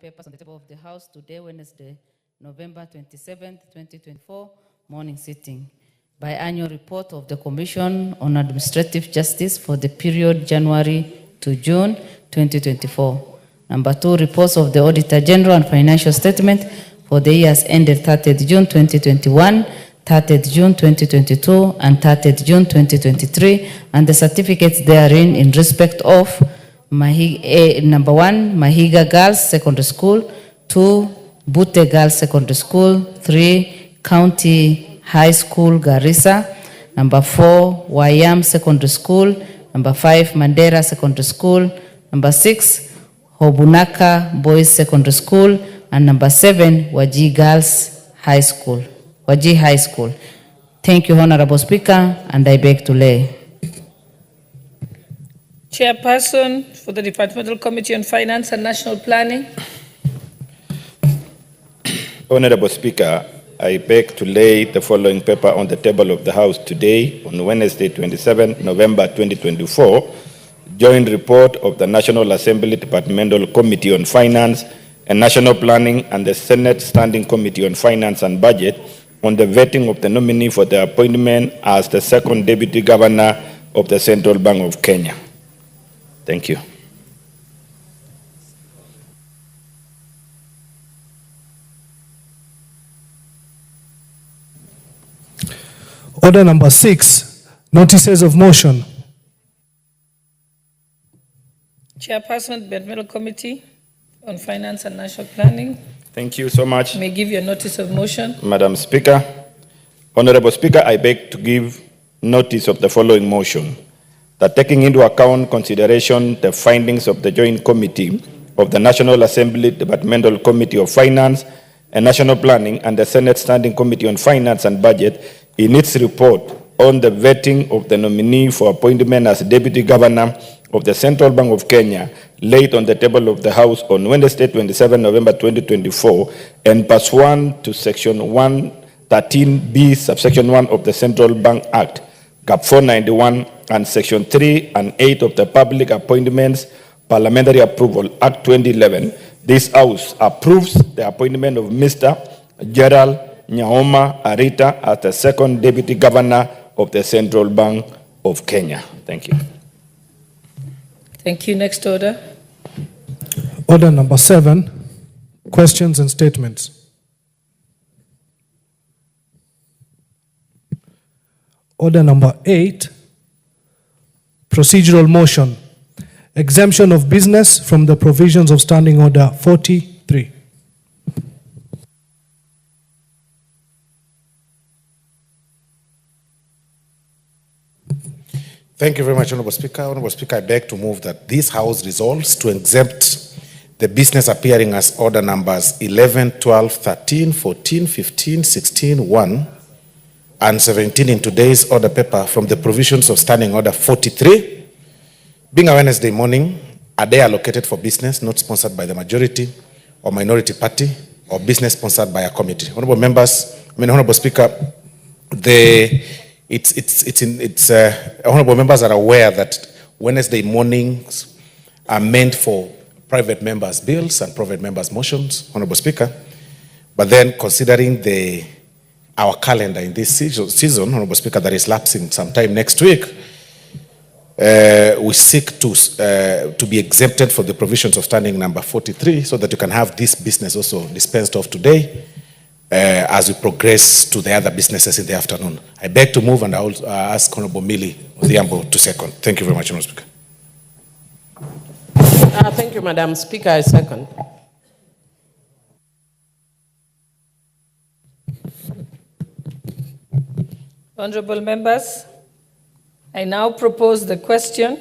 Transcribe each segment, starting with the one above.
Papers on the table of the House today, Wednesday, November 27th, 2024, morning sitting. Biannual report of the Commission on Administrative Justice for the period January to June 2024. Number 2, reports of the Auditor General and financial statement for the years ended 30th June 2021, 30th June 2022, and 30th June 2023, and the certificates therein in respect of number 1, Mahiga Girls Secondary School, 2, Butte Girls Secondary School, 3, County High School Garissa, number 4, Wayam Secondary School, number 5, Mandera Secondary School, number 6, Hobunaka Boys Secondary School, and number 7, Wajir Girls High School, Wajir High School. Thank you, Honorable Speaker, and I beg to lay. Chairperson for the Departmental Committee on Finance and National Planning. Honorable Speaker, I beg to lay the following paper on the table of the House today, on Wednesday, 27 November 2024, joint report of the National Assembly Departmental Committee on Finance and National Planning and the Senate Standing Committee on Finance and Budget on the vetting of the nominee for the appointment as the second Deputy Governor of the Central Bank of Kenya. Thank you. Order number 6, notices of motion. Chairperson, Departmental Committee on Finance and National Planning. Thank you so much. May give your notice of motion. Madam Speaker, Honorable Speaker, I beg to give notice of the following motion. That taking into account consideration the findings of the Joint Committee of the National Assembly Departmental Committee of Finance and National Planning and the Senate Standing Committee on Finance and Budget in its report on the vetting of the nominee for appointment as Deputy Governor of the Central Bank of Kenya laid on the table of the House on Wednesday, 27 November 2024, and pursuant to Section 113B, subsection 1 of the Central Bank Act, Cap 491, and Section 3 and 8 of the Public Appointments Parliamentary Approval Act 2011, this House approves the appointment of Mr. Gerald Nyaoma Arita as the second Deputy Governor of the Central Bank of Kenya. Thank you. Thank you. Next order. Order number 7, questions and statements. Order number 8, procedural motion, exemption of business from the provisions of Standing Order 43. Thank you very much, Honorable Speaker. Honorable Speaker, I beg to move that this House resolves to exempt the business appearing as order numbers 11, 12, 13, 14, 15, 16, 1, and 17 in today's order paper from the provisions of Standing Order 43, being a Wednesday morning, a day allocated for business not sponsored by the majority or minority party or business sponsored by a committee. Honorable members, Honorable Speaker, honorable members are aware that Wednesday mornings are meant for private members' bills and private members' motions, Honorable Speaker. But then considering our calendar in this season, Honorable Speaker, that is lapsing sometime next week, we seek to be exempted from the provisions of Standing Number 43 so that you can have this business also dispensed of today as we progress to the other businesses in the afternoon. I beg to move, and I will ask Honorable Millie Odhiambo to second. Thank you very much, Honorable Speaker. Thank you, Madam Speaker. I second. Honorable members, I now propose the question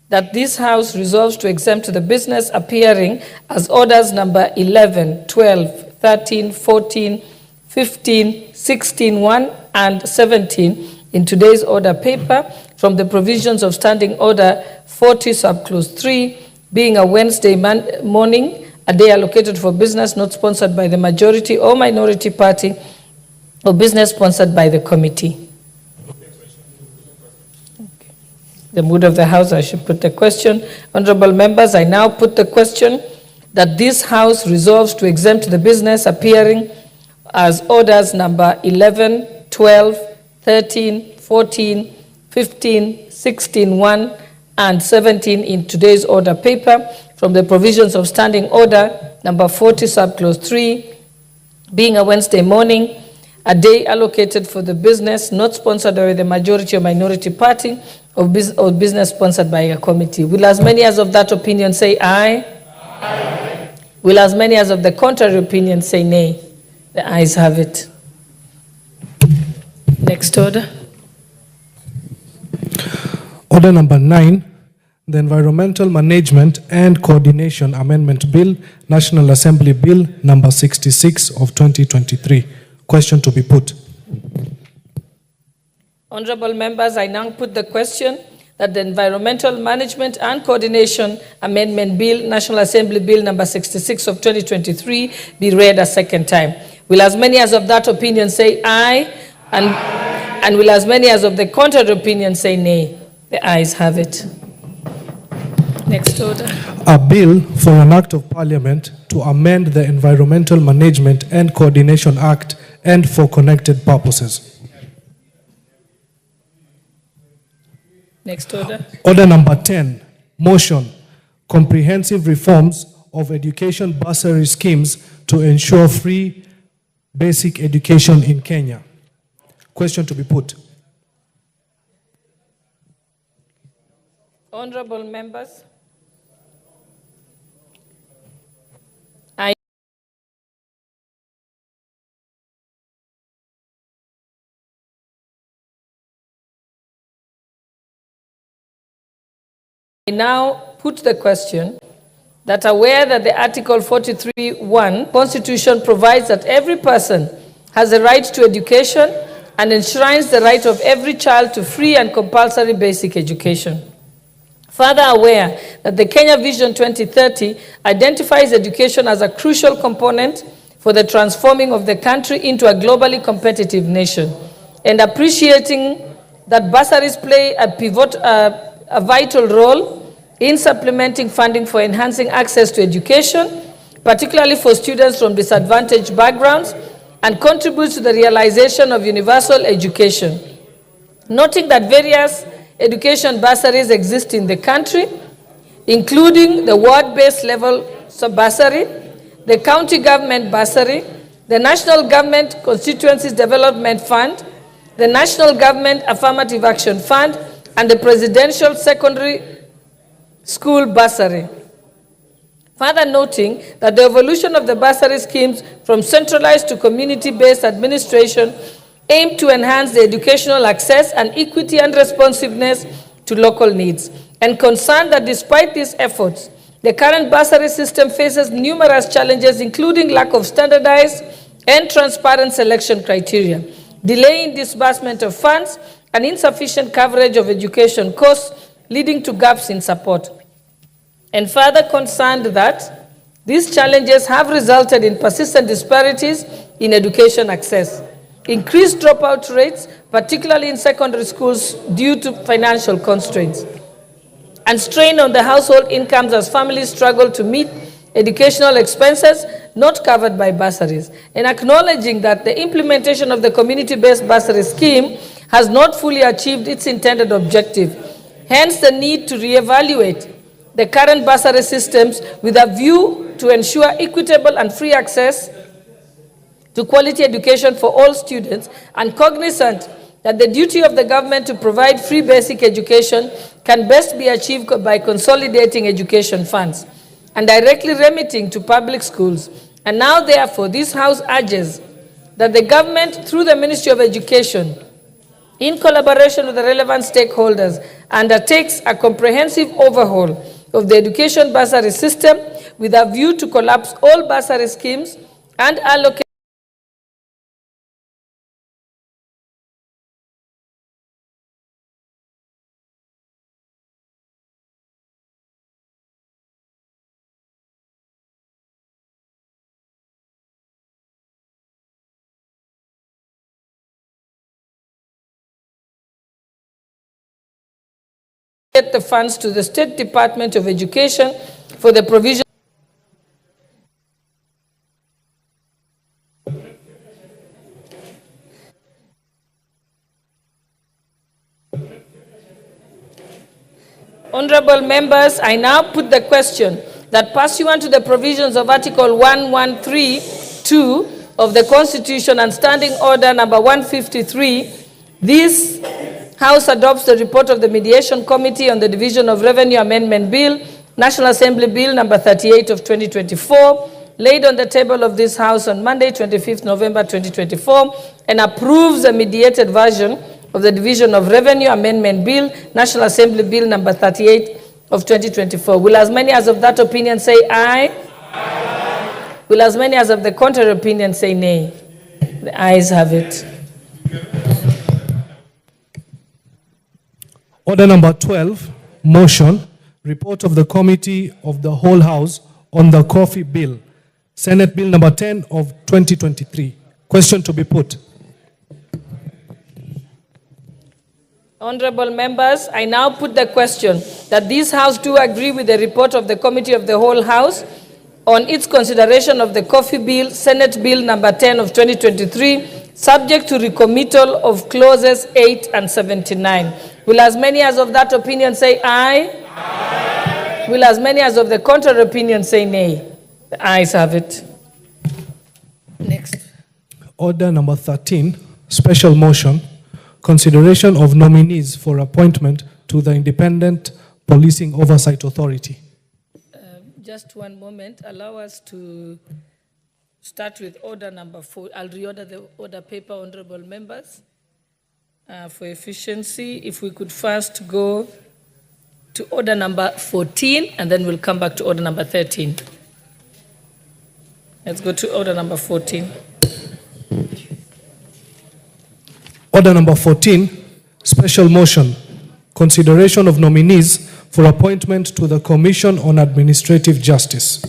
that this House resolves to exempt the business appearing as orders number 11, 12, 13, 14, 15, 16, 1, and 17 in today's order paper from the provisions of Standing Order 40, subclause 3, being a Wednesday morning, a day allocated for business not sponsored by the majority or minority party or business sponsored by the committee. Okay. The mood of the House, I should put the question. Honorable members, I now put the question that this House resolves to exempt the business appearing as orders number 11, 12, 13, 14, 15, 16, 1, and 17 in today's order paper from the provisions of Standing Order number 40, subclause 3, being a Wednesday morning, a day allocated for the business, not sponsored by the majority or minority party, or business sponsored by a committee. Will as many as of that opinion say aye? Aye. Will as many as of the contrary opinion say nay? The ayes have it. Next order. Order number 9, the Environmental Management and Coordination Amendment Bill, National Assembly Bill number 66 of 2023. Question to be put. Honorable members, I now put the question that the Environmental Management and Coordination Amendment Bill, National Assembly Bill number 66 of 2023 be read a second time. Will as many as of that opinion say aye? And will as many as of the contrary opinion say nay? The ayes have it. Next order. A bill for an act of parliament to amend the Environmental Management and Coordination Act and for connected purposes. Next order. Order number 10, motion, comprehensive reforms of education bursary schemes to ensure free basic education in Kenya. Question to be put. Honorable members, I now put the question that aware that the Article 43(1) Constitution provides that every person has a right to education and enshrines the right of every child to free and compulsory basic education. Further aware that the Kenya Vision 2030 identifies education as a crucial component for the transforming of the country into a globally competitive nation, and appreciating that bursaries play a vital role in supplementing funding for enhancing access to education, particularly for students from disadvantaged backgrounds, and contributes to the realization of universal education. Noting that various education bursaries exist in the country, including the ward-based level sub-bursary, the county government bursary, the National Government Constituencies Development Fund, the National Government Affirmative Action Fund, and the Presidential Secondary School Bursary. Further noting that the evolution of the bursary schemes from centralized to community-based administration aim to enhance the educational access and equity and responsiveness to local needs, and concerned that despite these efforts, the current bursary system faces numerous challenges, including lack of standardized and transparent selection criteria, delay in disbursement of funds, and insufficient coverage of education costs, leading to gaps in support. And further concerned that these challenges have resulted in persistent disparities in education access, increased dropout rates, particularly in secondary schools due to financial constraints, and strain on the household incomes as families struggle to meet educational expenses not covered by bursaries, and acknowledging that the implementation of the community-based bursary scheme has not fully achieved its intended objective. Hence, the need to reevaluate the current bursary systems with a view to ensure equitable and free access to quality education for all students, and cognizant that the duty of the government to provide free basic education can best be achieved by consolidating education funds and directly remitting to public schools. And now, therefore, this House urges that the government, through the Ministry of Education, in collaboration with the relevant stakeholders, undertakes a comprehensive overhaul of the education bursary system with a view to collapse all bursary schemes and allocate the funds to the State Department of Education for the provision Honorable members, I now put the question that pursuant to the provisions of Article 113(2) of the Constitution and Standing Order number 153, this House adopts the report of the Mediation Committee on the Division of Revenue Amendment Bill, National Assembly Bill number 38 of 2024, laid on the table of this House on Monday, 25th November 2024, and approves a mediated version of the Division of Revenue Amendment Bill, National Assembly Bill number 38 of 2024. Will as many as of that opinion say aye? Aye. Will as many as of the contrary opinion say nay? The ayes have it. Order number 12, motion, report of the Committee of the Whole House on the Coffee Bill, Senate Bill number 10 of 2023. Question to be put. Honorable members, I now put the question that this House do agree with the report of the Committee of the Whole House on its consideration of the Coffee Bill, Senate Bill number 10 of 2023, subject to recommittal of clauses 8 and 79. Will as many as of that opinion say aye? Aye. Will as many as of the contrary opinion say nay? The ayes have it. Next. Order number 13, special motion, consideration of nominees for appointment to the Independent Policing Oversight Authority. Just one moment. Allow us to start with order number 4. I'll reorder the order paper, honorable members, for efficiency. If we could first go to order number 14, and then we'll come back to order number 13. Let's go to order number 14. Order number 14, special motion, consideration of nominees for appointment to the Commission on Administrative Justice.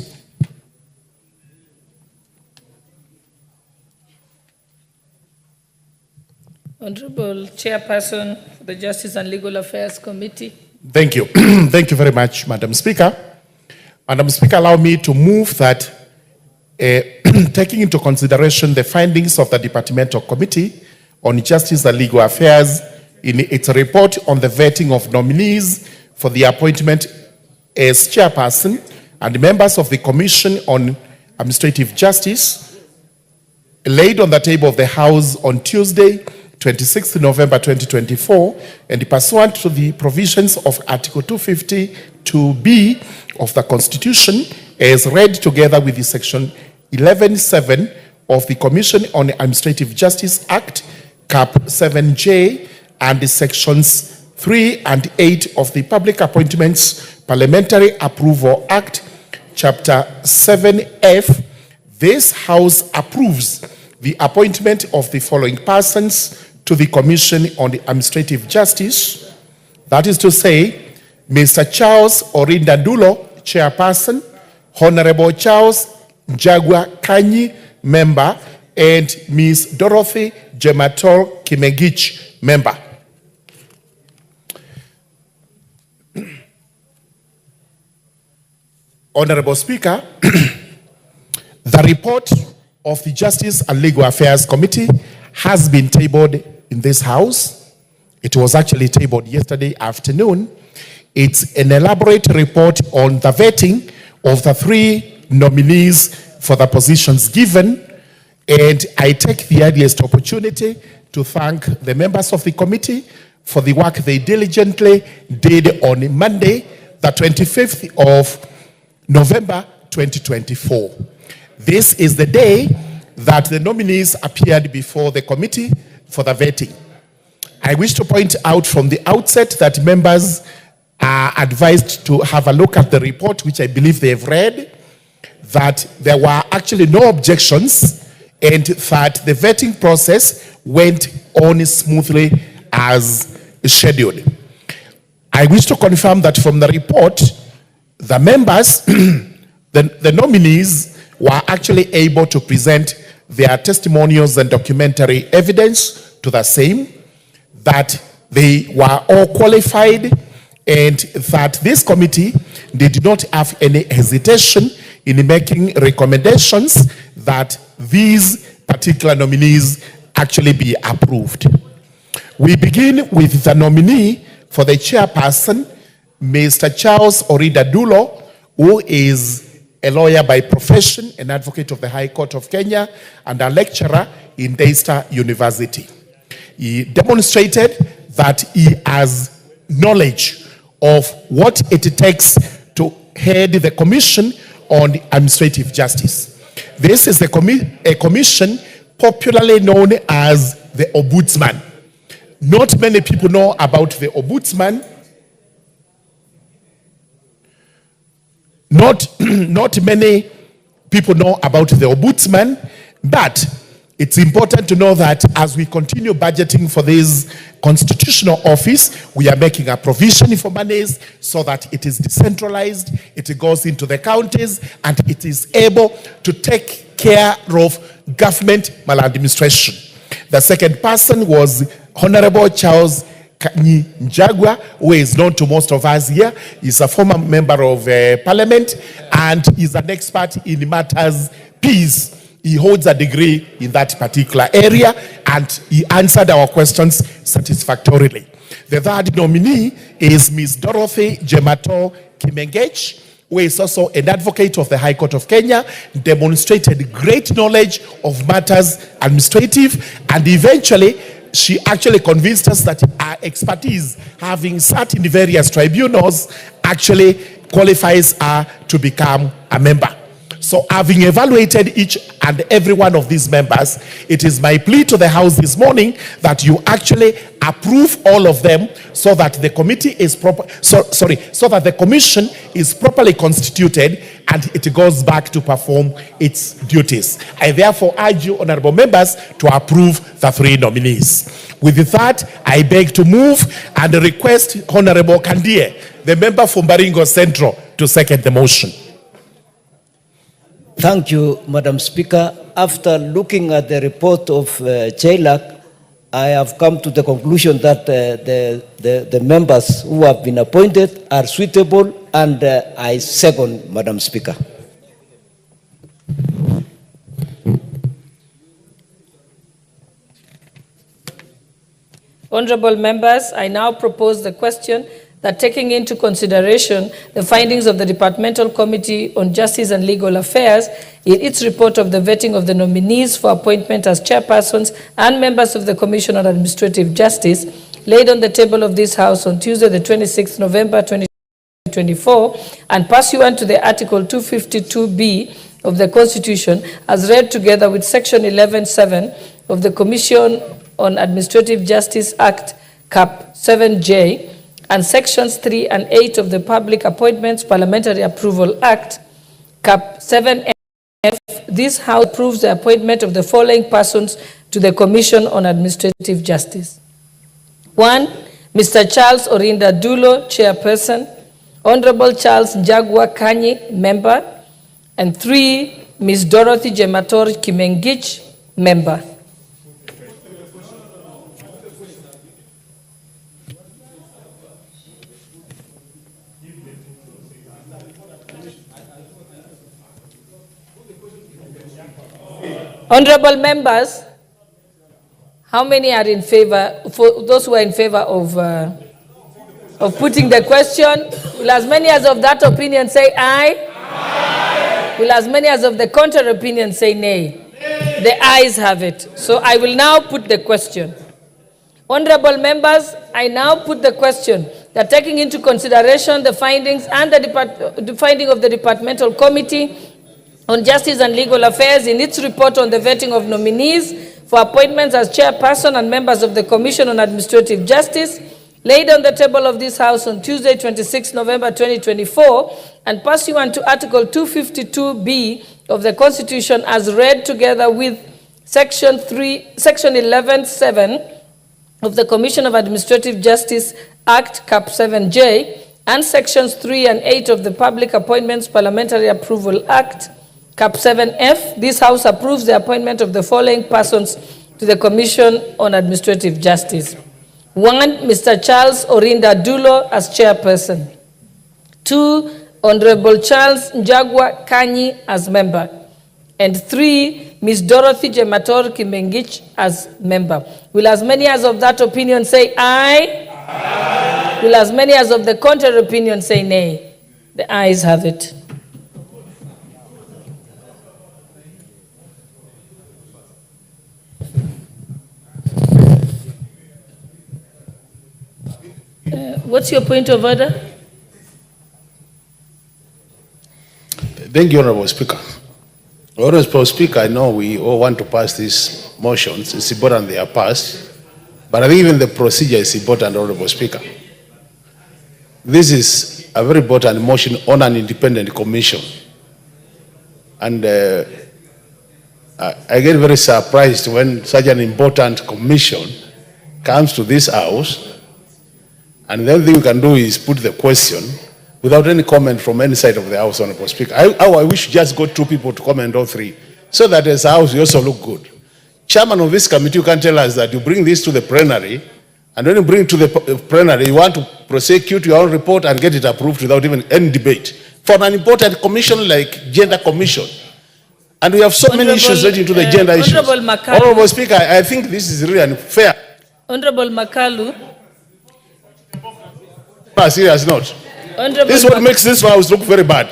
Honorable Chairperson for the Justice and Legal Affairs Committee. Thank you. Thank you very much, Madam Speaker. Madam Speaker, allow me to move that, taking into consideration the findings of the Departmental Committee on Justice and Legal Affairs in its report on the vetting of nominees for the appointment as chairperson and members of the Commission on Administrative Justice, laid on the table of the House on Tuesday, 26th November 2024, and pursuant to the provisions of Article 252B of the Constitution, as read together with the Section 11(7) of the Commission on Administrative Justice Act, Cap 7J, and the Sections 3 and 8 of the Public Appointments Parliamentary Approval Act, Chapter 7F, this House approves the appointment of the following persons to the Commission on Administrative Justice. That is to say, Mr. Charles Orinda Dulo, Chairperson, Honorable Charles Njagwa Kanyi, Member, and Ms. Dorothy Jematol Kimegich, Member. Honorable Speaker, the report of the Justice and Legal Affairs Committee has been tabled in this House. It was actually tabled yesterday afternoon. It's an elaborate report on the vetting of the 3 nominees for the positions given, and I take the earliest opportunity to thank the members of the committee for the work they diligently did on Monday, the 25th of November 2024. This is the day that the nominees appeared before the committee for the vetting. I wish to point out from the outset that members are advised to have a look at the report, which I believe they have read, that there were actually no objections and that the vetting process went on smoothly as scheduled. I wish to confirm that from the report, the members, the nominees were actually able to present their testimonials and documentary evidence to the same, that they were all qualified, and that this committee did not have any hesitation in making recommendations that these particular nominees actually be approved. We begin with the nominee for the chairperson, Mr. Charles Orida Dulo, who is a lawyer by profession, an advocate of the High Court of Kenya, and a lecturer in Daystar University. He demonstrated that he has knowledge of what it takes to head the Commission on Administrative Justice. This is a commission popularly known as the Ombudsman. Not many people know about the Ombudsman. Not many people know about the Ombudsman, but it's important to know that as we continue budgeting for this constitutional office, we are making a provision for monies so that it is decentralized, it goes into the counties, and it is able to take care of government maladministration. The second person was Honorable Charles Njagwa, who is known to most of us here. He's a former member of parliament and is an expert in matters peace. He holds a degree in that particular area and he answered our questions satisfactorily. The third nominee is Ms. Dorothy Jemato Kimengich, who is also an advocate of the High Court of Kenya, demonstrated great knowledge of matters administrative, and eventually she actually convinced us that our expertise, having sat in the various tribunals, actually qualifies her to become a member. So having evaluated each and every one of these members, it is my plea to the House this morning that you actually approve all of them so that the committee is so that the commission is properly constituted and it goes back to perform its duties. I therefore urge you, honorable members, to approve the three nominees. With that, I beg to move and request Honorable Kandie, the member from Baringo Central, to second the motion. Thank you, Madam Speaker. After looking at the report of JLAC, I have come to the conclusion that the members who have been appointed are suitable, and I second, Madam Speaker. Honorable members, I now propose the question that, taking into consideration the findings of the Departmental Committee on Justice and Legal Affairs in its report of the vetting of the nominees for appointment as chairpersons and members of the Commission on Administrative Justice, laid on the table of this House on Tuesday, the 26th November 2024, and pursuant to the Article 252B of the Constitution, as read together with Section 11(7) of the Commission on Administrative Justice Act, Cap 7J, and Sections 3 and 8 of the Public Appointments Parliamentary Approval Act, Cap 7F, this House approves the appointment of the following persons to the Commission on Administrative Justice. 1, Mr. Charles Orinda Dulo, Chairperson. Honorable Charles Njagwa Kanyi, Member. And 3, Ms. Dorothy Jemator Kimengich, Member. Honorable members, how many are in favor? For those who are in favor of putting the question, will as many as of that opinion say aye? Aye. Will as many as of the contrary opinion say nay? Nay. The ayes have it. So I will now put the question. Honorable members, I now put the question that, taking into consideration the findings and the finding of the Departmental Committee on Justice and Legal Affairs in its report on the vetting of nominees for appointments as chairperson and members of the Commission on Administrative Justice, laid on the table of this House on Tuesday, 26 November 2024, and pursuant to Article 252B of the Constitution, as read together with Section 11(7) of the Commission of Administrative Justice Act, Cap 7J, and Sections 3 and 8 of the Public Appointments Parliamentary Approval Act, Cap 7F, this House approves the appointment of the following persons to the Commission on Administrative Justice. 1, Mr. Charles Orinda Dulo as chairperson. 2, Honorable Charles Njagwa Kanyi as member. And 3, Ms. Dorothy Jemator Kimengich as member. Will as many as of that opinion say aye? Aye. Will as many as of the contrary opinion say nay? The ayes have it. What's your point of order? Thank you, Honorable Speaker. Honorable Speaker, I know we all want to pass these motions. It's important they are passed. But I think even the procedure is important, Honorable Speaker. This is a very important motion on an independent commission. And I get very surprised when such an important commission comes to this house, and the only thing we can do is put the question without any comment from any side of the house, Honorable Speaker. I wish just got two people to comment, all three, so that as a house we also look good. Chairman of this committee, you can tell us that you bring this to the plenary, and when you bring it to the plenary, you want to prosecute your own report and get it approved without even any debate. For an important commission like Gender Commission, and we have so many issues relating to the gender issues. Honorable Speaker, I think this is really unfair. Honorable Makalu. No, serious not. Honorable This is what makes this house look very bad.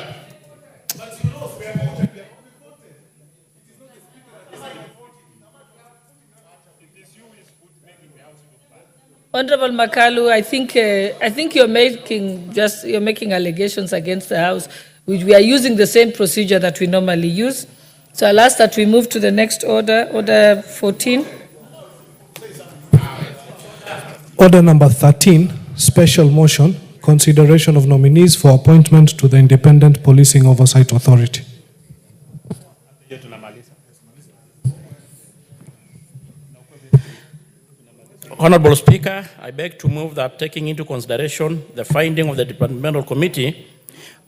Honorable Makalu, I think you're making allegations against the House, which we are using the same procedure that we normally use. So I'll ask that we move to the next order, Order 14. Order number 13, special motion, consideration of nominees for appointment to the Independent Policing Oversight Authority. Honorable Speaker, I beg to move that, taking into consideration the finding of the Departmental Committee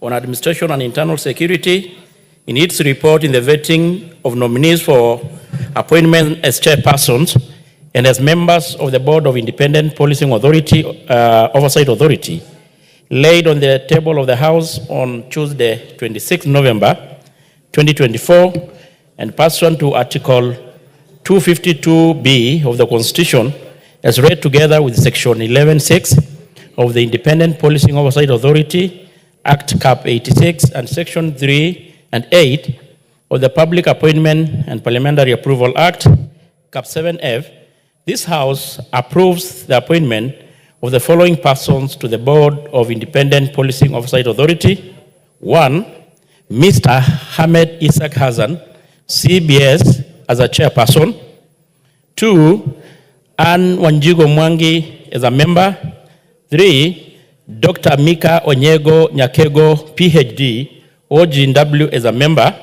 on Administration and Internal Security in its report in the vetting of nominees for appointment as chairpersons and as members of the Board of Independent Policing Authority, Oversight Authority, laid on the table of the House on Tuesday, 26 November 2024, and pursuant to Article 252B of the Constitution, as read together with Section 11(6) of the Independent Policing Oversight Authority, Act Cap 86, and Section 3 and 8 of the Public Appointment and Parliamentary Approval Act, Cap 7F, this House approves the appointment of the following persons to the Board of Independent Policing Oversight Authority. 1, Mr. Hamed Isaac Hassan, CBS, as a chairperson. 2, Ann Wanjigo Mwangi as a member. 3, Dr. Mika Onyego Nyakego, PhD, OGW, as a member.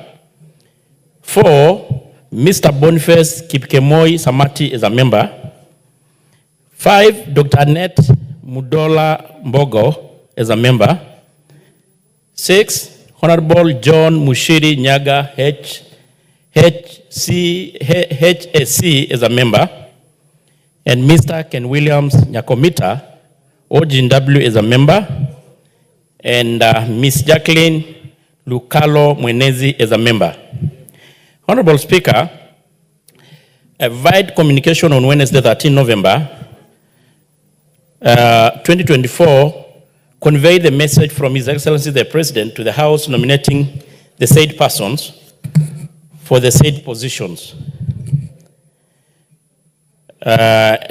4, Mr. Boniface Kipkemoi Samati as a member. 5, Dr. Annette Mudola Mbogo as a member. 6, Honorable John Mushiri Nyaga, HSC as a member. And Mr. Ken Williams Nyakomita, OGW, as a member. And Ms. Jacqueline Lucalo Mwenezi as a member. Honorable Speaker, a vide communication on Wednesday, 13 November 2024 conveyed the message from His Excellency the President to the House nominating the said persons for the said positions.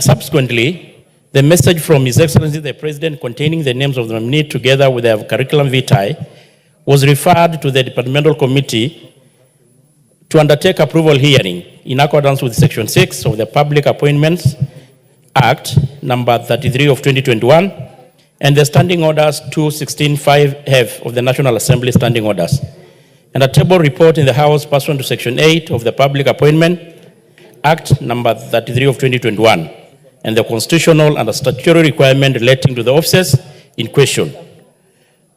Subsequently, the message from His Excellency the President containing the names of the nominee together with their curriculum vitae was referred to the Departmental Committee to undertake approval hearing in accordance with Section 6 of the Public Appointments Act number 33 of 2021 and the Standing Orders 216(5)F of the National Assembly Standing Orders, and a table report in the House pursuant to Section 8 of the Public Appointment Act number 33 of 2021 and the constitutional and statutory requirement relating to the offices in question.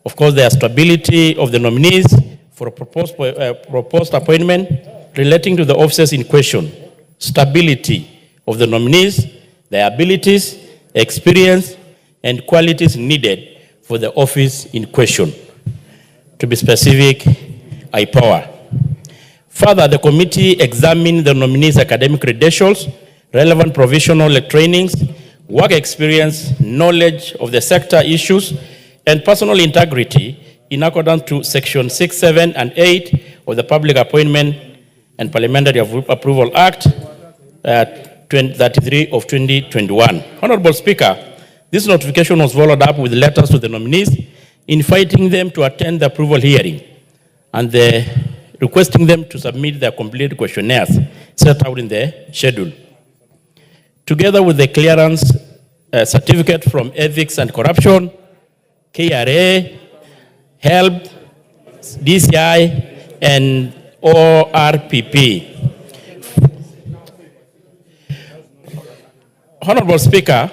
Of course, the stability of the nominees for a proposed appointment relating to the offices in question, stability of the nominees, their abilities, experience, and qualities needed for the office in question. To be specific, I-Power. Further, the committee examined the nominees' academic credentials, relevant professional trainings, work experience, knowledge of the sector issues, and personal integrity in accordance to Section 6, 7, and 8 of the Public Appointment and Parliamentary Approval Act 33 of 2021. Honorable Speaker, this notification was followed up with letters to the nominees inviting them to attend the approval hearing and requesting them to submit their complete questionnaires set out in the schedule. Together with the clearance certificate from Ethics and Corruption, KRA, HELP, DCI, and ORPP. Honorable Speaker,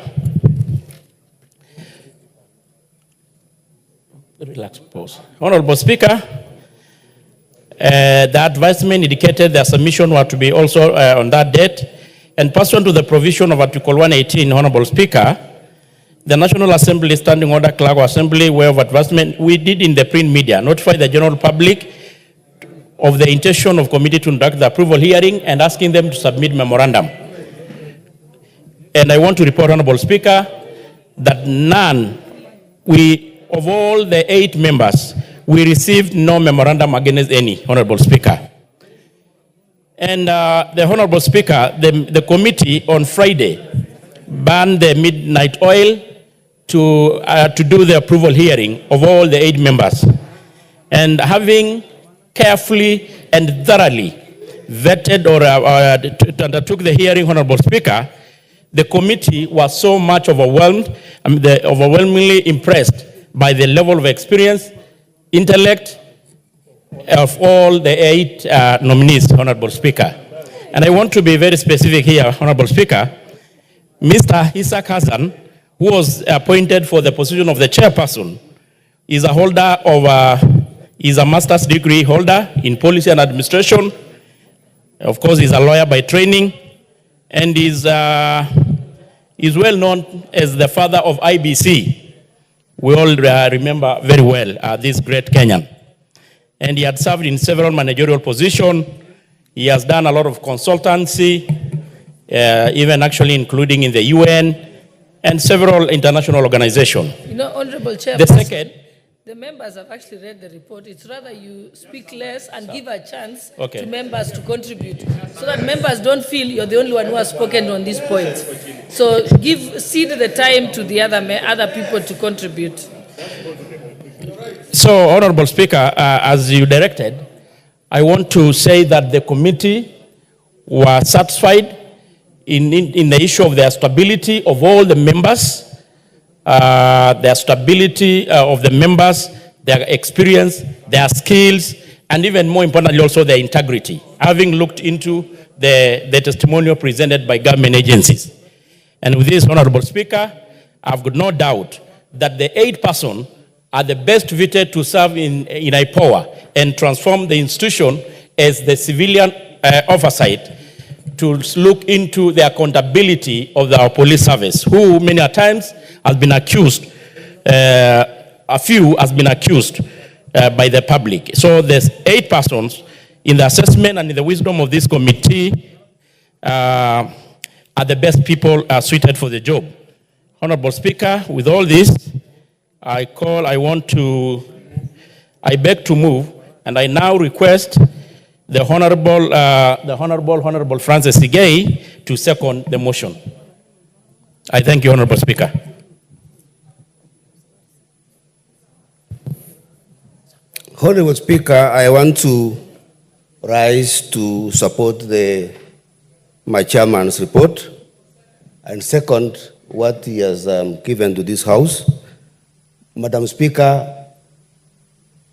relax, pause. Honorable Speaker, the advisement indicated their submission were to be also on that date, and pursuant to the provision of Article 118, Honorable Speaker, the National Assembly Standing Order Clerk of Assembly way of advisement, we did in the print media notify the general public of the intention of committee to conduct the approval hearing and asking them to submit memorandum. And I want to report, Honorable Speaker, that of all the 8 members, we received no memorandum against any, Honorable Speaker. And the Honorable Speaker, the committee on Friday banned the midnight oil to do the approval hearing of all the 8 members. And having carefully and thoroughly vetted or undertook the hearing, Honorable Speaker, the committee was so much overwhelmingly impressed by the level of experience, intellect of all the 8 nominees, Honorable Speaker. And I want to be very specific here, Honorable Speaker. Mr. Isaac Hassan, who was appointed for the position of the chairperson, is a holder of is a master's degree holder in policy and administration. Of course, he's a lawyer by training, and is well known as the father of IBC. We all remember very well this great Kenyan. And he had served in several managerial positions. He has done a lot of consultancy, even actually including in the UN and several international organizations. You know, Honorable Chair, The second, the members have actually read the report. It's rather you speak less and give a chance Okay. to members to contribute, so that members don't feel you're the only one who has spoken on this point. So cede the time to the other people to contribute. So, Honorable Speaker, as you directed, I want to say that the committee was satisfied in the issue of the stability of all the members, their stability of the members, their experience, their skills, and even more importantly also their integrity, having looked into the testimonial presented by government agencies. And with this, Honorable Speaker, I've got no doubt that the 8 persons are the best fitted to serve in IPOA and transform the institution as the civilian oversight to look into the accountability of our police service, who many a times has been accused, a few has been accused by the public. So there's 8 persons in the assessment and in the wisdom of this committee are the best people suited for the job. Honorable Speaker, with all this, I beg to move, and I now request the Honorable Francis Igei to second the motion. I thank you, Honorable Speaker. Honorable Speaker, I want to rise to support my chairman's report and second what he has given to this House. Madam Speaker,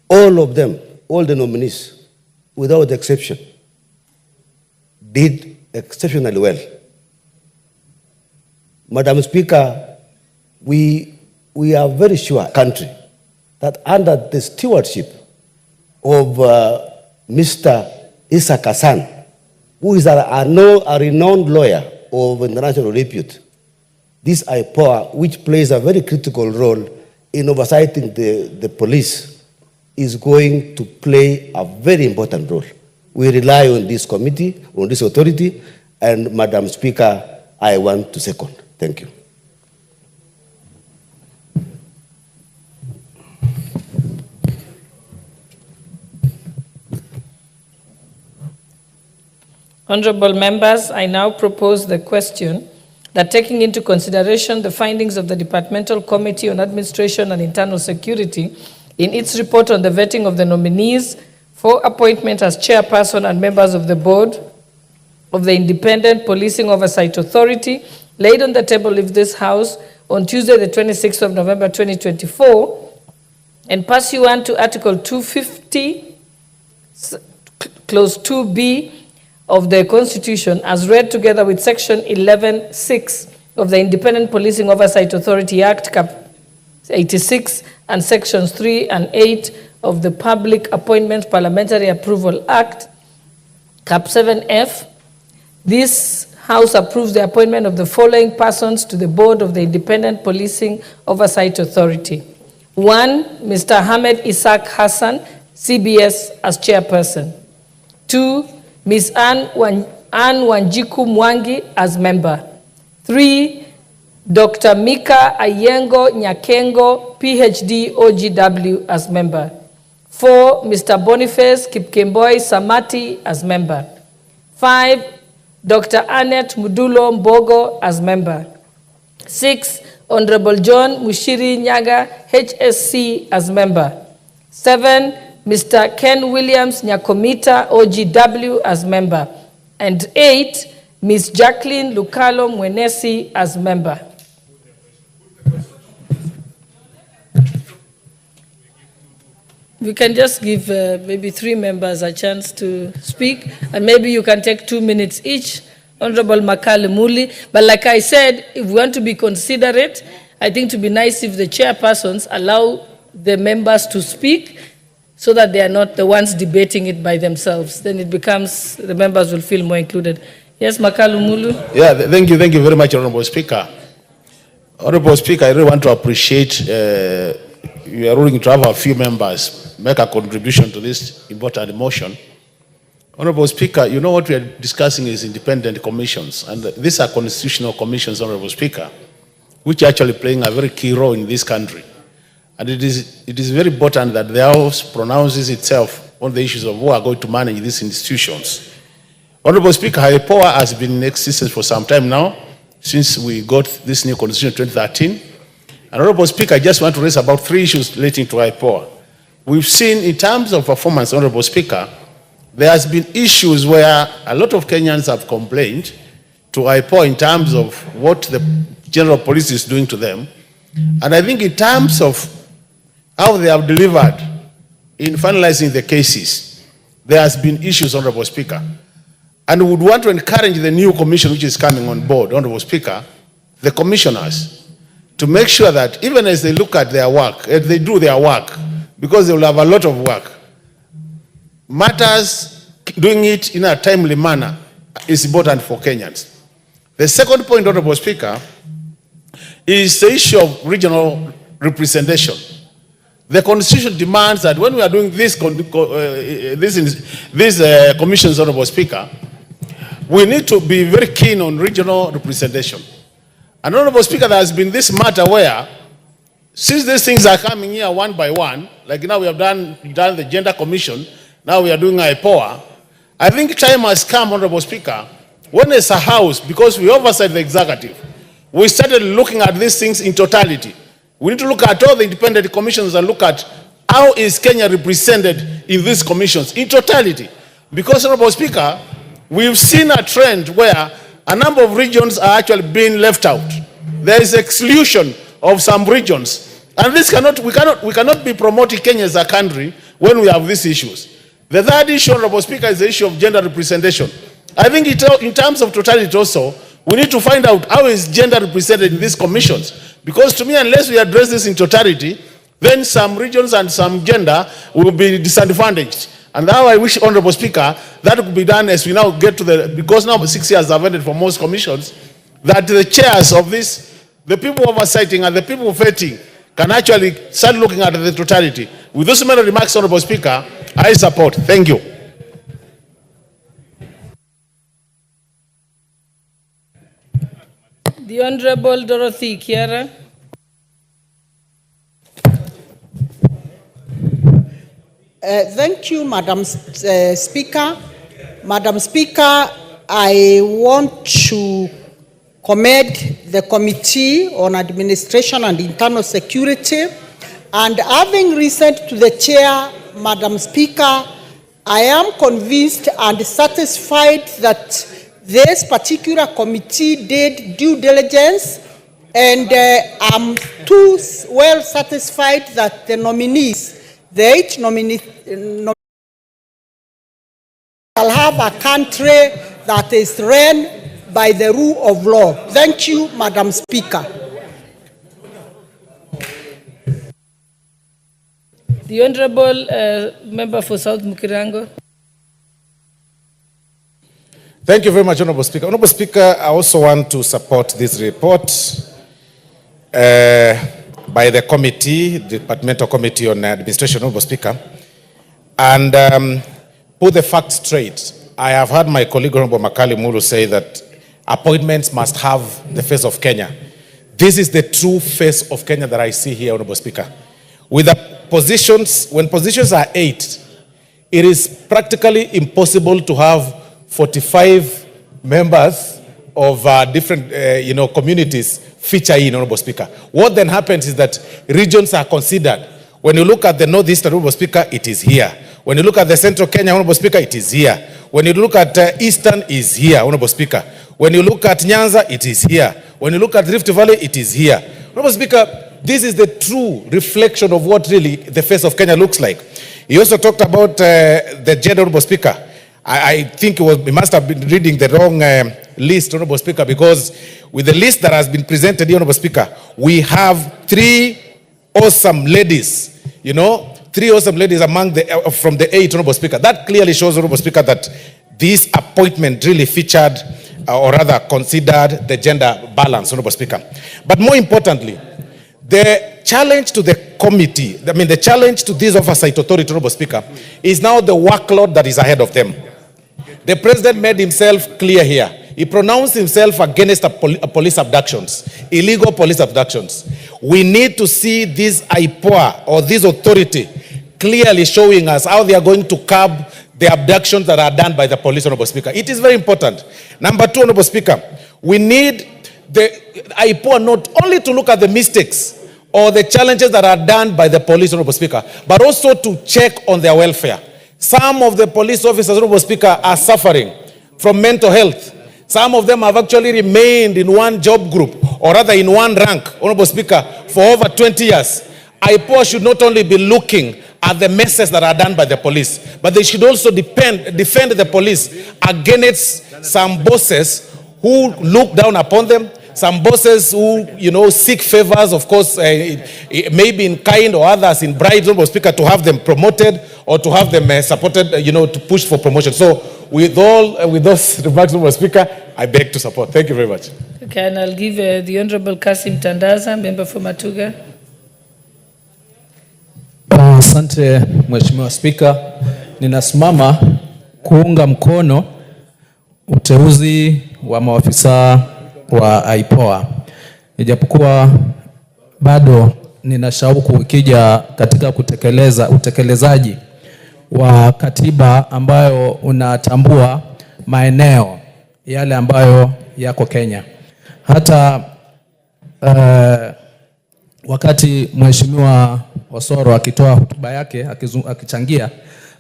all of them, all the nominees, without exception, did exceptionally well. Madam Speaker, we are very sure, country, that under the stewardship of Mr. Isaac Hassan, who is a renowned lawyer of international repute, this IPOA, which plays a very critical role in oversighting the police, is going to play a very important role. We rely on this committee, on this authority, and Madam Speaker, I want to second. Thank you. Honorable members, I now propose the question that taking into consideration the findings of the Departmental Committee on Administration and Internal Security in its report on the vetting of the nominees for appointment as chairperson and members of the board of the Independent Policing Oversight Authority laid on the table of this House on Tuesday, the 26th of November, 2024, and pursuant to Article 250, Clause 2B of the Constitution, as read together with Section 11(6) of the Independent Policing Oversight Authority Act, Cap 86, and Sections 3 and 8 of the Public Appointments Parliamentary Approval Act, Cap 7F, this House approves the appointment of the following persons to the board of the Independent Policing Oversight Authority. 1, Mr. Ahmed Isaac Hassan, CBS, as chairperson. 2, Ms. Anne Wanjiku Mwangi as member. 3, Dr. Mika Ayengo Nyakengo, PhD, OGW, as member. 4, Mr. Boniface Kipkemboi Samati as member. 5, Dr. Annette Mudulo Mbogo as member. 6, Honorable John Mushiri Nyaga, HSC, as member. 7, Mr. Ken Williams Nyakomita, OGW, as member. And 8, Ms. Jacqueline Lukalo Mwenesi as member. We can just give maybe 3 members a chance to speak, and maybe you can take 2 minutes each. Honorable Makale Muli. But like I said, if we want to be considerate, I think to be nice if the chairpersons allow the members to speak so that they are not the ones debating it by themselves. Then it becomes, the members will feel more included. Yes, Makale Mulu. Yeah, thank you very much, Honorable Speaker. Honorable Speaker, I really want to appreciate you are ruling to have a few members make a contribution to this important motion. Honorable Speaker, you know what we are discussing is independent commissions, and these are constitutional commissions, Honorable Speaker, which are actually playing a very key role in this country. And it is very important that the House pronounces itself on the issues of who are going to manage these institutions. Honorable Speaker, IPOA has been in existence for some time now, since we got this new constitution in 2013. And Honorable Speaker, I just want to raise about 3 issues relating to IPOA. We've seen in terms of performance, Honorable Speaker, there has been issues where a lot of Kenyans have complained to IPOA in terms of what the general police is doing to them. And I think in terms of how they have delivered in finalizing the cases, there has been issues, Honorable Speaker. And we would want to encourage the new commission which is coming on board, Honorable Speaker, the commissioners, to make sure that even as they look at their work, as they do their work, because they will have a lot of work, matters doing it in a timely manner is important for Kenyans. The second point, Honorable Speaker, is the issue of regional representation. The Constitution demands that when we are doing these commissions, Honorable Speaker, we need to be very keen on regional representation. And Honorable Speaker, there has been this matter where, since these things are coming here one by one, like now we have done the Gender Commission, now we are doing IPOA, I think time has come, Honorable Speaker, when as a House, because we oversight the executive, we started looking at these things in totality. We need to look at all the independent commissions and look at how is Kenya represented in these commissions in totality. Because, Honorable Speaker, we've seen a trend where a number of regions are actually being left out. There is exclusion of some regions. And this we cannot be promoting Kenya as a country when we have these issues. The third issue, Honorable Speaker, is the issue of gender representation. I think in terms of totality also, we need to find out how is gender represented in these commissions. Because to me, unless we address this in totality, then some regions and some gender will be disadvantaged. And now I wish, Honorable Speaker, that could be done as we now get to because now 6 years have ended for most commissions, that the chairs of this, the people oversighting and the people vetting can actually start looking at the totality. With those many remarks, Honorable Speaker, I support. Thank you. The Honorable Dorothy Kiara. Thank you, Madam Speaker. Madam Speaker, I want to commend the Committee on Administration and Internal Security, and having listened to the Chair, Madam Speaker, I am convinced and satisfied that this particular committee did due diligence, and I'm too well satisfied that the nominees, the 8 nominees, shall have a country that is run by the rule of law. Thank you, Madam Speaker. The Honorable Member for South Mukirango. Thank you very much, Honorable Speaker. Honorable Speaker, I also want to support this report by the committee, the Departmental Committee on Administration, Honorable Speaker, and put the facts straight. I have heard my colleague, Honorable Makali Mulu, say that appointments must have the face of Kenya. This is the true face of Kenya that I see here, Honorable Speaker. With the positions, when positions are 8, it is practically impossible to have 45 members of different communities feature in, Honorable Speaker. What then happens is that regions are considered. When you look at the Northeast, Honorable Speaker, it is here. When you look at the Central Kenya, Honorable Speaker, it is here. When you look at Eastern, it is here, Honorable Speaker. When you look at Nyanza, it is here. When you look at Rift Valley, it is here. Honorable Speaker, this is the true reflection of what really the face of Kenya looks like. He also talked about the gender, Honorable Speaker. I think he must have been reading the wrong list, Honorable Speaker, because with the list that has been presented here, Honorable Speaker, we have 3 awesome ladies, 3 awesome ladies among from the 8, Honorable Speaker. That clearly shows, Honorable Speaker, that this appointment really featured, or rather considered, the gender balance, Honorable Speaker. But more importantly, the challenge to the committee, the challenge to this oversight authority, Honorable Speaker, is now the workload that is ahead of them. The President made himself clear here. He pronounced himself against police abductions, illegal police abductions. We need to see this IPOA, or this authority, clearly showing us how they are going to curb the abductions that are done by the police, Honorable Speaker. It is very important. Number 2, Honorable Speaker, we need the IPOA not only to look at the mistakes or the challenges that are done by the police, Honorable Speaker, but also to check on their welfare. Some of the police officers, Honorable Speaker, are suffering from mental health. Some of them have actually remained in one job group, or rather in one rank, Honorable Speaker, for over 20 years. IPOA should not only be looking at the messes that are done by the police, but they should also defend the police against some bosses who look down upon them, some bosses who, seek favors, of course, maybe in kind or others in bribes, Honorable Speaker, to have them promoted or to have them supported, to push for promotion. So with those remarks, Honorable Speaker, I beg to support. Thank you very much. Okay, and I'll give the Honorable Kasim Tandaza, member for Matuga. Asante Mheshimiwa Spika, ninasimama kuunga mkono uteuzi wa maafisa wa IPOA. Ijapokuwa bado nina shauku ikija katika utekelezaji wa katiba ambayo unatambua maeneo yale ambayo yako Kenya. Hata wakati Mheshimiwa Osoro akitoa hotuba yake akichangia,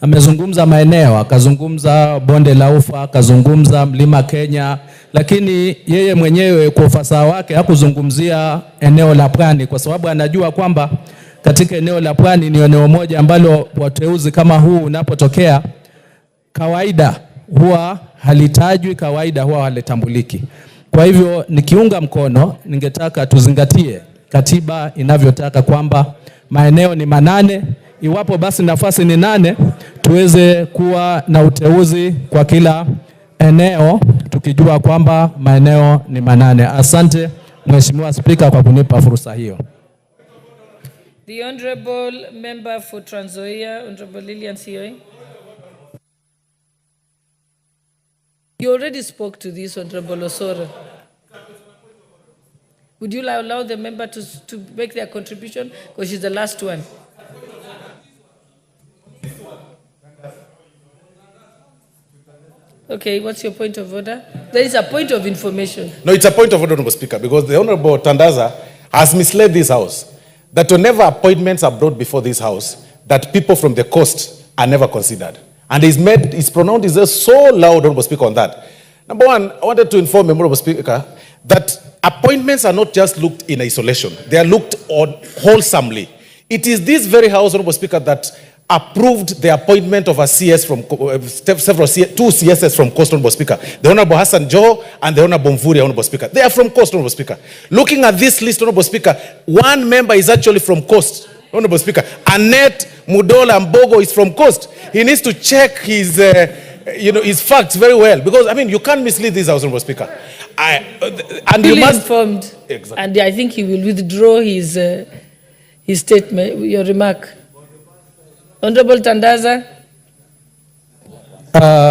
amezungumza maeneo, akazungumza bonde la Ufa, akazungumza mlima Kenya, lakini yeye mwenyewe kwa ufasaha wake hakuzungumzia eneo la Pwani, kwa sababu anajua kwamba katika eneo la Pwani ni eneo moja ambalo wateuzi kama huu unapotokea kawaida huwa halitajwi, kawaida huwa halitambuliki. Kwa hivyo nikiunga mkono, ningetaka tuzingatie katiba inavyotaka kwamba maeneo ni 8. Iwapo basi nafasi ni 8, tuweze kuwa na uteuzi kwa kila eneo tukijua kwamba maeneo ni 8. Asante Mheshimiwa Spika kwa kunipa fursa hiyo. The Honorable Member for Trans Nzoia, Honorable Lilian Sioi. You already spoke to this, Honorable Osoro. Would you allow the member to make their contribution? Because she's the last one. Okay, what's your point of order? There is a point of information. No, it's a point of order, Honorable Speaker, because the Honorable Tandaza has misled this House that whenever appointments are brought before this House, that people from the coast are never considered. And he's pronounced his so loud, Honorable Speaker, on that. Number one, I wanted to inform Honorable Speaker that appointments are not just looked in isolation. They are looked on wholesomely. It is this very House, Honorable Speaker, that approved the appointment of a CS from two CSs from Coast, Honorable Speaker. The Honorable Hassan Joho and the Honorable Mvuri, Honorable Speaker. They are from Coast, Honorable Speaker. Looking at this list, Honorable Speaker, one member is actually from Coast, Honorable Speaker. Annette Mudola Mbogo is from Coast. He needs to check his facts very well, because I mean you can't mislead this House, Honorable Speaker. And you must informed, exactly. And I think he will withdraw his statement, your remark. Honorable Tandaza,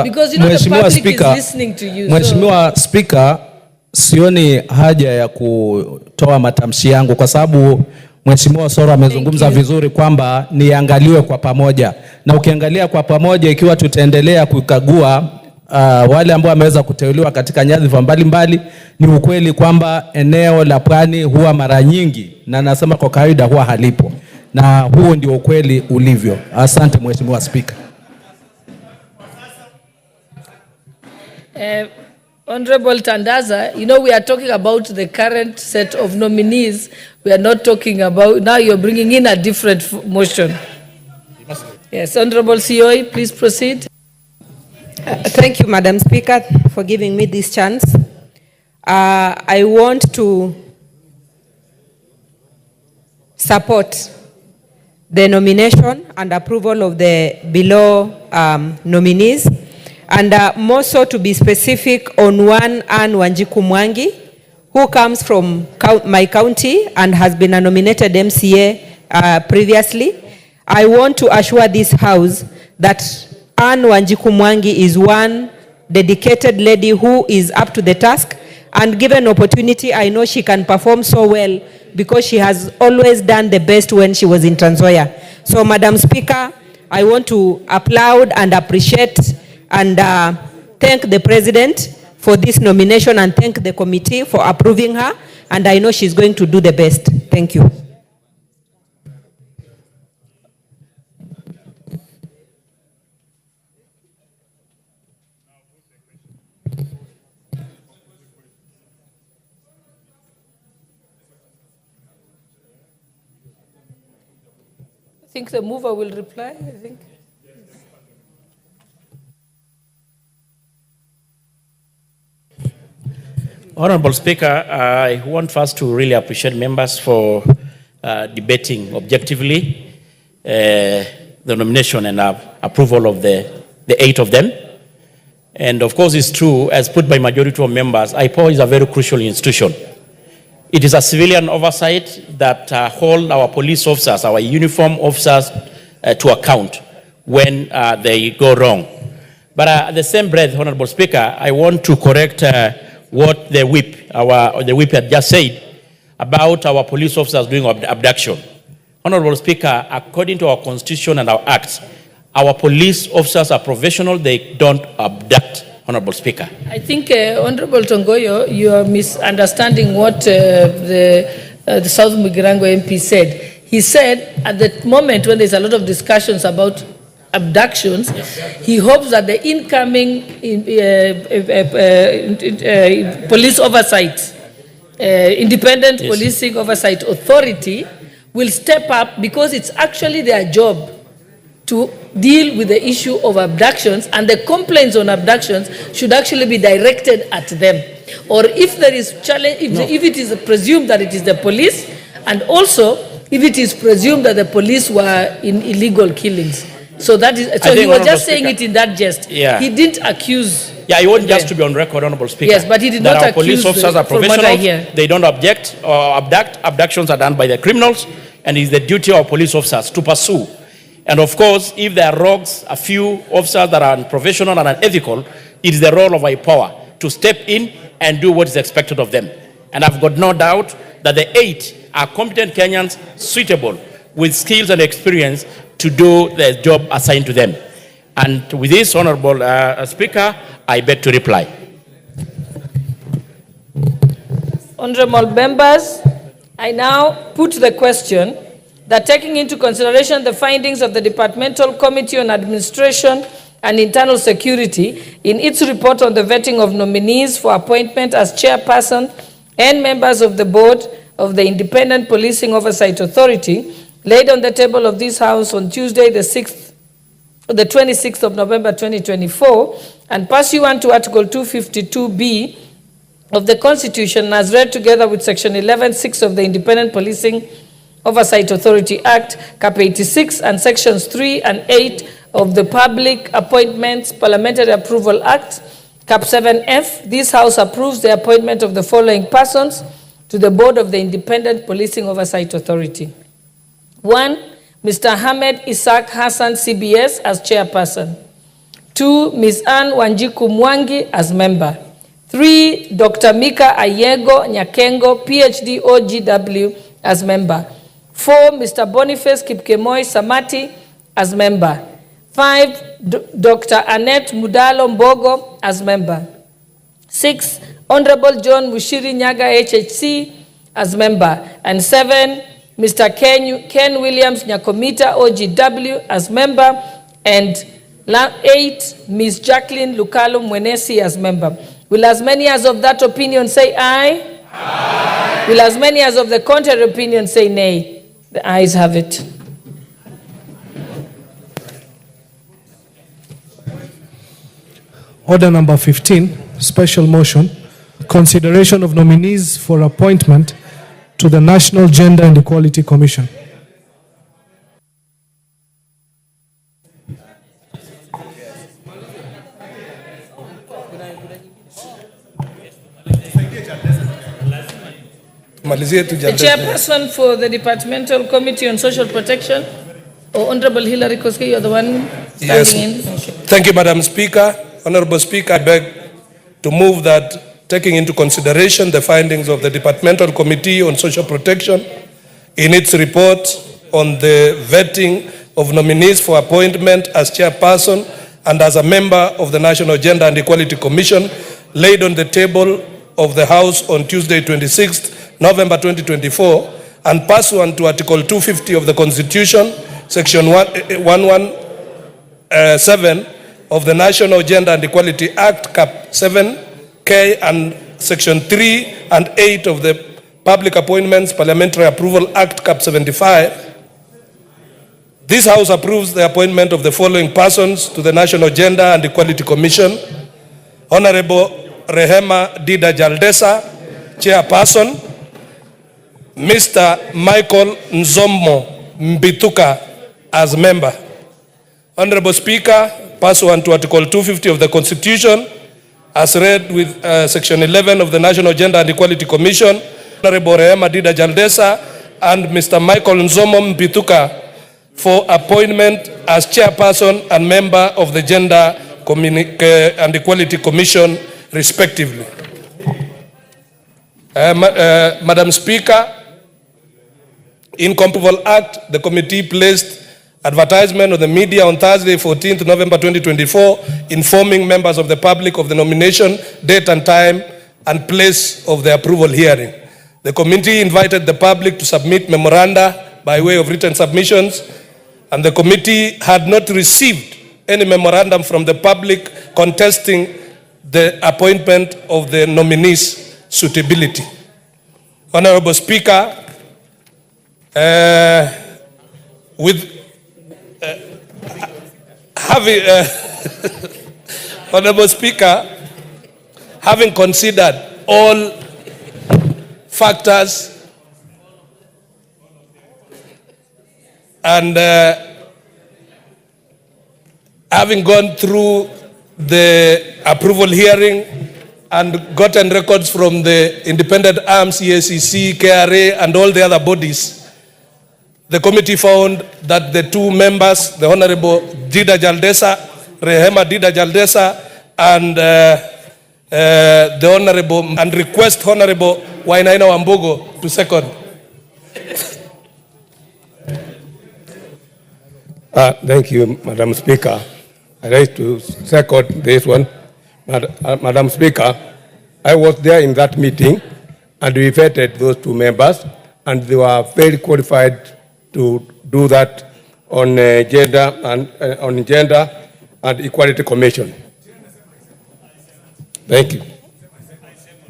because you know the public is listening to you. Mheshimiwa Spika, sioni haja ya kutoa matamshi yangu kwa sababu Mheshimiwa Osoro amezungumza vizuri kwamba niangaliwe kwa pamoja. Na ukiangalia kwa pamoja, ikiwa tutaendelea kukagua wale ambao wameweza kuteuliwa katika nyadhifa mbalimbali, ni ukweli kwamba eneo la Pwani huwa mara nyingi, na nasema kwa kawaida, huwa halipo. Na huo ndio ukweli ulivyo. Asante Mheshimiwa Spika. Honorable Tandaza, you know we are talking about the current set of nominees. We are not talking about, now you're bringing in a different motion. Yes, Honorable COI, please proceed. Thank you, Madam Speaker, for giving me this chance. I want to support the nomination and approval of the below nominees, and more so to be specific on one, Anne Wanjiku Mwangi, who comes from my county and has been a nominated MCA previously. I want to assure this House that Anne Wanjiku Mwangi is one dedicated lady who is up to the task, and given opportunity, I know she can perform so well because she has always done the best when she was in Trans Nzoia. So, Madam Speaker, I want to applaud and appreciate and thank the President for this nomination and thank the committee for approving her, and I know she's going to do the best. Thank you. I think the mover will reply, I think. Honorable Speaker, I want first to really appreciate members for debating objectively the nomination and approval of the 8 of them. And of course, it's true, as put by majority of members, IPOA is a very crucial institution. It is a civilian oversight that hold our police officers, our uniform officers to account when they go wrong. But at the same breath, Honorable Speaker, I want to correct what the whip had just said about our police officers doing abduction. Honorable Speaker, according to our constitution and our acts, our police officers are professional, they don't abduct, Honorable Speaker. I think, Honorable Tongoyo, you are misunderstanding what the South Mugirango MP said. He said at the moment when there's a lot of discussions about abductions, he hopes that the incoming police oversight, independent policing oversight authority will step up, because it's actually their job to deal with the issue of abductions, and the complaints on abductions should actually be directed at them. Or if there is challenge, if it is presumed that it is the police, and also if it is presumed that the police were in illegal killings. So that is, so he was just saying it in that jest. Yeah. He didn't accuse. Yeah, I want just to be on record, Honorable Speaker. Yes, but he did not accuse. Our accuse police officers are professionals. They don't object or abduct. Abductions are done by the criminals, and it's the duty of police officers to pursue. And of course, if there are rogues, a few officers that are unprofessional and unethical, it is the role of IPOA to step in and do what is expected of them. And I've got no doubt that the 8 are competent Kenyans, suitable with skills and experience to do the job assigned to them. And with this, Honorable Speaker, I beg to reply. Honorable members, I now put the question that taking into consideration the findings of the Departmental Committee on Administration and Internal Security in its report on the vetting of nominees for appointment as chairperson and members of the board of the Independent Policing Oversight Authority, laid on the table of this House on Tuesday, the 26th of November 2024, and pursuant to Article 252B of the Constitution, as read together with Section 11(6) of the Independent Policing Oversight Authority Act, Cap 86, and Sections 3 and 8 of the Public Appointments Parliamentary Approval Act, Cap 7F, this House approves the appointment of the following persons to the board of the Independent Policing Oversight Authority. 1, Mr. Ahmed Isaac Hassan, CBS, as chairperson. 2, Ms. Anne Wanjiku Mwangi as member. 3, Dr. Mika Ayego Nyakengo, PhD, OGW, as member. 4, Mr. Boniface Kipkemoi Samati as member. 5, Dr. Annette Mudalo Mbogo as member. 6, Honorable John Mushiri Nyaga, HHC, as member. And 7, Mr. Ken Williams Nyakomita, OGW, as member. And 8, Ms. Jacqueline Lukalo Mwenesi as member. Will as many as of that opinion say aye? Aye. Will as many as of the contrary opinion say nay? The ayes have it. Order number 15, special motion, consideration of nominees for appointment to the National Gender and Equality Commission. The chairperson for the Departmental Committee on Social Protection, or Honorable Hilary Koski, you're the one standing in. Okay. Thank you, Madam Speaker. Honorable Speaker, I beg to move that, taking into consideration the findings of the Departmental Committee on Social Protection in its report on the vetting of nominees for appointment as chairperson and as a member of the National Gender and Equality Commission, laid on the table of the House on Tuesday, 26th November 2024, and pursuant to Article 250 of the Constitution, Section 117 of the National Gender and Equality Act, Cap 7K, and Section 3 and 8 of the Public Appointments Parliamentary Approval Act, Cap 75, this House approves the appointment of the following persons to the National Gender and Equality Commission: Honorable Rehema Dida Jaldesa, chairperson; Mr. Michael Nzommo Mbituka as member. Honorable Speaker, pursuant to Article 250 of the Constitution, as read with Section 11 of the National Gender and Equality Commission, Honorable Rehema Dida Jaldesa and Mr. Michael Nzommo Mbituka for appointment as chairperson and member of the Gender and Equality Commission, respectively. Madam Speaker, in Comparable Act, the committee placed advertisement on the media on Thursday, 14th November 2024, informing members of the public of the nomination, date and time, and place of the approval hearing. The committee invited the public to submit memoranda by way of written submissions, and the committee had not received any memorandum from the public contesting the appointment of the nominees' suitability. Honorable Speaker, Honorable Speaker, having considered all factors and having gone through the approval hearing and gotten records from the independent arms, EACC, KRA, and all the other bodies, the committee found that the two members, the Honorable Dida Jaldesa, Rehema Dida Jaldesa, and the Honorable, and request Honorable Wainaina Wambugo to second. Thank you, Madam Speaker. I'd like to second this one. Madam Speaker, I was there in that meeting and we vetted those two members and they were very qualified to do that on gender and equality commission. Thank you.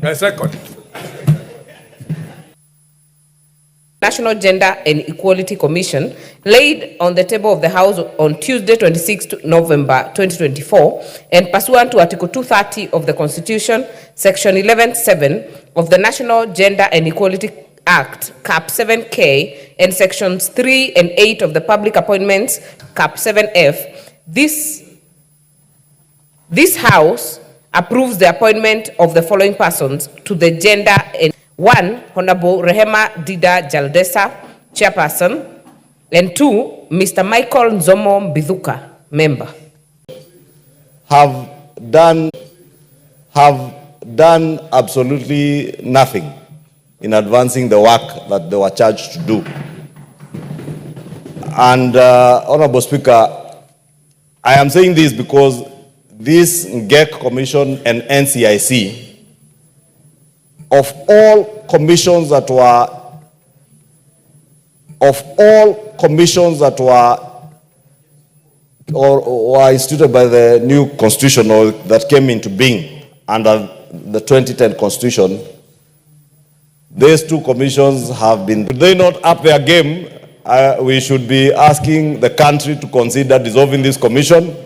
I second. National Gender and Equality Commission laid on the table of the House on Tuesday, 26 November 2024, and pursuant to Article 230 of the Constitution, Section 11(7) of the National Gender and Equality Act, Cap 7K, and Sections 3 and 8 of the Public Appointments, Cap 7F, this House approves the appointment of the following persons to the Gender and 1. Honorable Rehema Dida Jaldesa, Chairperson, and 2. Mr. Michael Nzomo Mbithuka, Member. Have done absolutely nothing in advancing the work that they were charged to do. And Honorable Speaker, I am saying this because this GEC Commission and NCIC, of all commissions that were instituted by the new constitution or that came into being under the 2010 constitution, these two commissions have been, if they not up their game, we should be asking the country to consider dissolving this commission,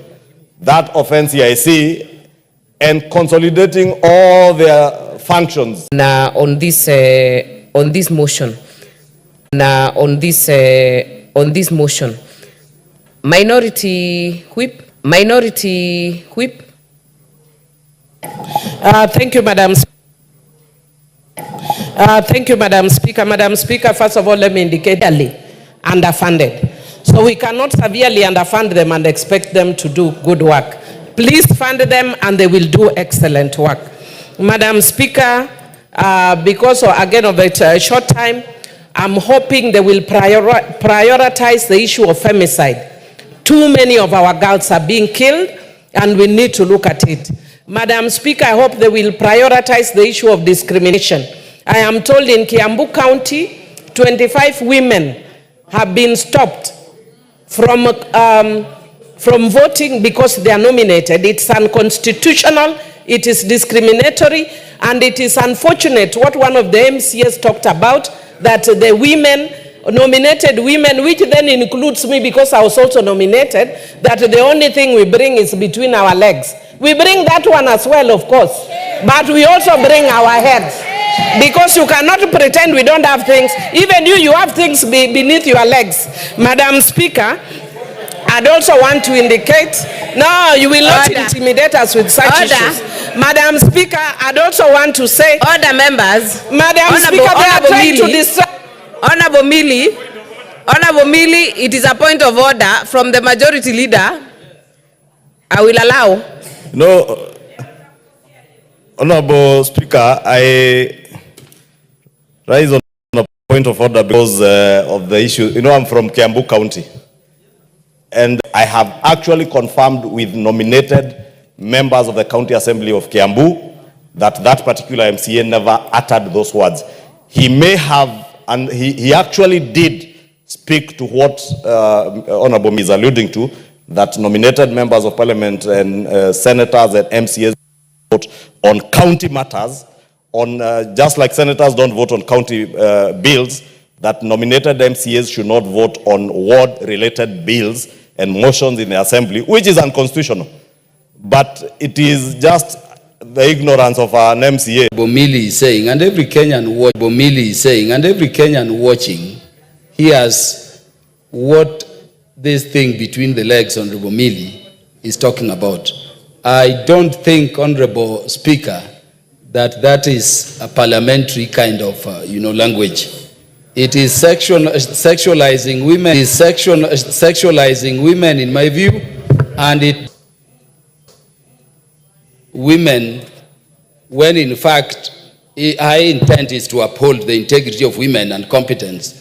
that of NCIC, and consolidating all their functions. Now on this motion, Minority Whip. Thank you, Madam. Thank you, Madam Speaker. Madam Speaker, first of all, let me indicate severely underfunded. So we cannot severely underfund them and expect them to do good work. Please fund them and they will do excellent work. Madam Speaker, because again of a short time, I'm hoping they will prioritize the issue of femicide. Too many of our girls are being killed and we need to look at it. Madam Speaker, I hope they will prioritize the issue of discrimination. I am told in Kiambu County, 25 women have been stopped from voting because they are nominated. It's unconstitutional, it is discriminatory, and it is unfortunate what one of the MCAs talked about, that the women, nominated women, which then includes me because I was also nominated, that the only thing we bring is between our legs. We bring that one as well, of course, but we also bring our heads. Because you cannot pretend we don't have things. Even you have things beneath your legs. Madam Speaker, I'd also want to indicate, no, you will not intimidate us with such issues. Madam Speaker, I'd also want to say, Order, members. Madam Speaker, they are trying to destroy. Honorable Millie, it is a point of order from the majority leader. I will allow. No, Honorable Speaker, I rise on a point of order because of the issue. You know, I'm from Kiambu County. And I have actually confirmed with nominated members of the County Assembly of Kiambu that that particular MCA never uttered those words. He may have, and he actually did speak to what Honorable is alluding to, that nominated members of parliament and senators and MCAs vote on county matters, on just like senators don't vote on county bills, that nominated MCAs should not vote on ward-related bills and motions in the assembly, which is unconstitutional. But it is just the ignorance of an MCA. Bomili is saying, and every Kenyan watching hears what this thing between the legs, Honorable Millie, is talking about. I don't think, Honorable Speaker, that is a parliamentary kind of, language. It is sexualizing women. It is sexualizing women, in my view, and women, when in fact, our intent is to uphold the integrity of women and competence.